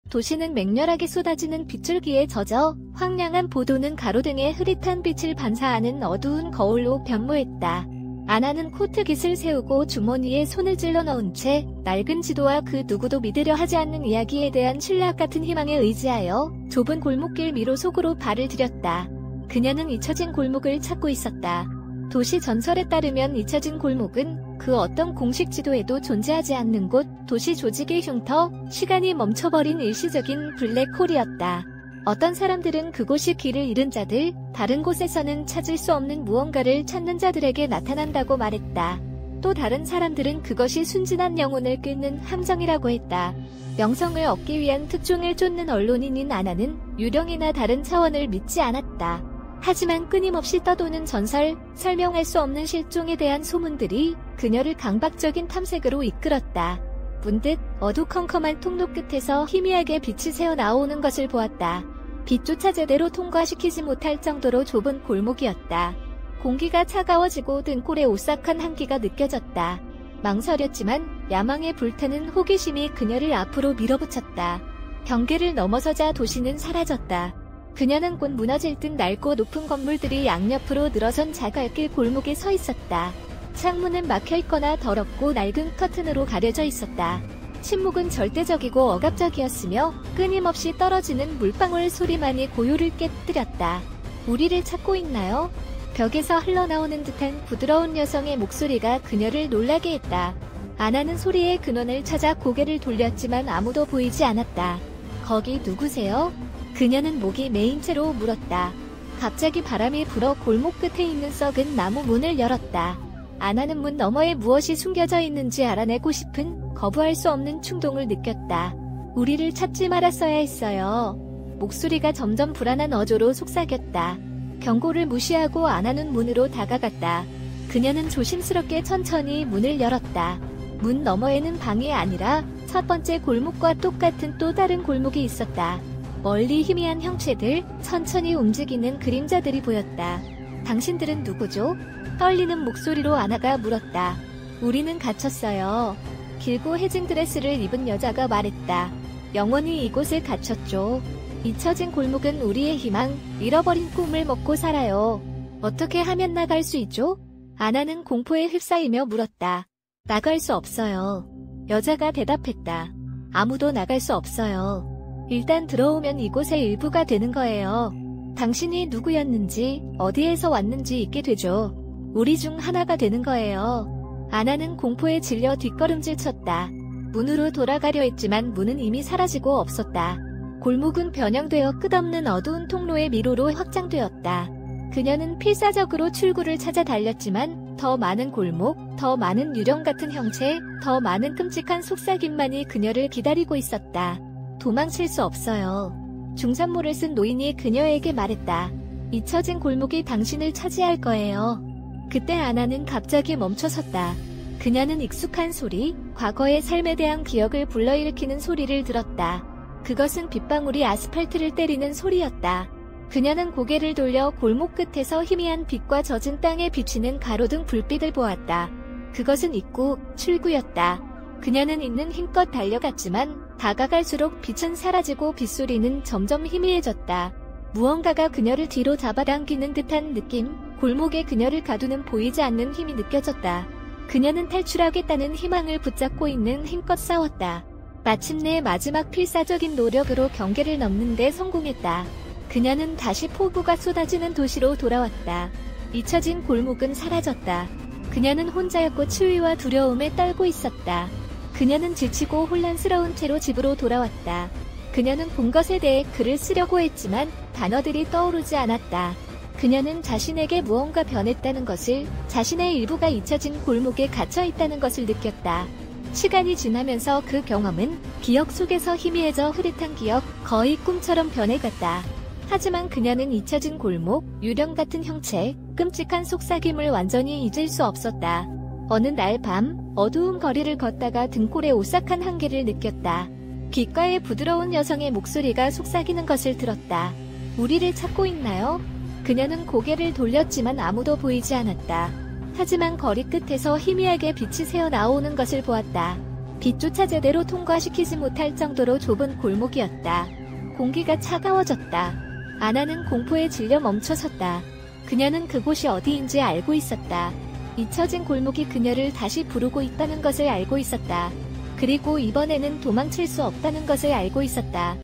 도시는 맹렬하게 쏟아지는 빗줄기에 젖어 황량한 보도는 가로등에 흐릿한 빛을 반사하는 어두운 거울로 변모했다. 아나는 코트깃을 세우고 주머니에 손을 찔러 넣은 채 낡은 지도와 그 누구도 믿으려 하지 않는 이야기에 대한 신락 같은 희망에 의지하여 좁은 골목길 미로 속으로 발을 들였다. 그녀는 잊혀진 골목을 찾고 있었다. 도시 전설에 따르면 잊혀진 골목은 그 어떤 공식 지도에도 존재하지 않는 곳, 도시 조직의 흉터, 시간이 멈춰버린 일시적인 블랙홀이었다. 어떤 사람들은 그곳이 길을 잃은 자들, 다른 곳에서는 찾을 수 없는 무언가를 찾는 자들에게 나타난다고 말했다. 또 다른 사람들은 그것이 순진한 영혼을 끓는 함정이라고 했다. 명성을 얻기 위한 특종을 쫓는 언론인인 아나는 유령이나 다른 차원을 믿지 않았다. 하지만 끊임없이 떠도는 전설, 설명할 수 없는 실종에 대한 소문들이 그녀를 강박적인 탐색으로 이끌었다. 문득 어두컴컴한 통로 끝에서 희미하게 빛이 새어나오는 것을 보았다. 빛조차 제대로 통과시키지 못할 정도로 좁은 골목이었다. 공기가 차가워지고 등골에 오싹한 한기가 느껴졌다. 망설였지만 야망에 불타는 호기심이 그녀를 앞으로 밀어붙였다. 경계를 넘어서자 도시는 사라졌다. 그녀는 곧 무너질 듯 낡고 높은 건물들이 양옆으로 늘어선 자갈길 골목에 서 있었다. 창문은 막혀있거나 더럽고 낡은 커튼으로 가려져 있었다. 침묵은 절대적이고 억압적이었으며 끊임없이 떨어지는 물방울 소리만이 고요를 깨뜨렸다. 우리를 찾고 있나요? 벽에서 흘러나오는 듯한 부드러운 여성의 목소리가 그녀를 놀라게 했다. 아나는 소리의 근원을 찾아 고개를 돌렸지만 아무도 보이지 않았다. 거기 누구세요? 그녀는 목이 메인 채로 물었다. 갑자기 바람이 불어 골목 끝에 있는 썩은 나무 문을 열었다. 아나는 문 너머에 무엇이 숨겨져 있는지 알아내고 싶은 거부할 수 없는 충동을 느꼈다. 우리를 찾지 말았어야 했어요. 목소리가 점점 불안한 어조로 속삭였다. 경고를 무시하고 아나는 문으로 다가갔다. 그녀는 조심스럽게 천천히 문을 열었다. 문 너머에는 방이 아니라 첫 번째 골목과 똑같은 또 다른 골목이 있었다. 멀리 희미한 형체들, 천천히 움직이는 그림자들이 보였다. 당신들은 누구죠? 떨리는 목소리로 아나가 물었다. 우리는 갇혔어요. 길고 해진 드레스를 입은 여자가 말했다. 영원히 이곳에 갇혔죠. 잊혀진 골목은 우리의 희망, 잃어버린 꿈을 먹고 살아요. 어떻게 하면 나갈 수 있죠? 아나는 공포에 휩싸이며 물었다. 나갈 수 없어요. 여자가 대답했다. 아무도 나갈 수 없어요. 일단 들어오면 이곳의 일부가 되는 거예요. 당신이 누구였는지, 어디에서 왔는지 잊게 되죠. 우리 중 하나가 되는 거예요. 아나는 공포에 질려 뒷걸음질 쳤다. 문으로 돌아가려 했지만 문은 이미 사라지고 없었다. 골목은 변형되어 끝없는 어두운 통로의 미로로 확장되었다. 그녀는 필사적으로 출구를 찾아 달렸지만 더 많은 골목, 더 많은 유령 같은 형체, 더 많은 끔찍한 속삭임만이 그녀를 기다리고 있었다. 도망칠 수 없어요. 중산모를 쓴 노인이 그녀에게 말했다. 잊혀진 골목이 당신을 차지할 거예요. 그때 아나는 갑자기 멈춰섰다. 그녀는 익숙한 소리, 과거의 삶에 대한 기억을 불러일으키는 소리를 들었다. 그것은 빗방울이 아스팔트를 때리는 소리였다. 그녀는 고개를 돌려 골목 끝에서 희미한 빛과 젖은 땅에 비치는 가로등 불빛을 보았다. 그것은 입구, 출구였다. 그녀는 있는 힘껏 달려갔지만 다가갈수록 빛은 사라지고 빗소리는 점점 희미해졌다. 무언가가 그녀를 뒤로 잡아당기는 듯한 느낌, 골목에 그녀를 가두는 보이지 않는 힘이 느껴졌다. 그녀는 탈출하겠다는 희망을 붙잡고 있는 힘껏 싸웠다. 마침내 마지막 필사적인 노력으로 경계를 넘는 데 성공했다. 그녀는 다시 폭우가 쏟아지는 도시로 돌아왔다. 잊혀진 골목은 사라졌다. 그녀는 혼자였고 추위와 두려움에 떨고 있었다. 그녀는 지치고 혼란스러운 채로 집으로 돌아왔다. 그녀는 본 것에 대해 글을 쓰려고 했지만 단어들이 떠오르지 않았다. 그녀는 자신에게 무언가 변했다는 것을, 자신의 일부가 잊혀진 골목에 갇혀 있다는 것을 느꼈다. 시간이 지나면서 그 경험은 기억 속에서 희미해져 흐릿한 기억, 거의 꿈처럼 변해갔다. 하지만 그녀는 잊혀진 골목, 유령 같은 형체, 끔찍한 속삭임을 완전히 잊을 수 없었다. 어느 날 밤, 어두운 거리를 걷다가 등골에 오싹한 한기를 느꼈다. 귓가에 부드러운 여성의 목소리가 속삭이는 것을 들었다. 우리를 찾고 있나요? 그녀는 고개를 돌렸지만 아무도 보이지 않았다. 하지만 거리 끝에서 희미하게 빛이 새어 나오는 것을 보았다. 빛조차 제대로 통과시키지 못할 정도로 좁은 골목이었다. 공기가 차가워졌다. 아나는 공포에 질려 멈춰섰다. 그녀는 그곳이 어디인지 알고 있었다. 잊혀진 골목이 그녀를 다시 부르고 있다는 것을 알고 있었다. 그리고 이번에는 도망칠 수 없다는 것을 알고 있었다.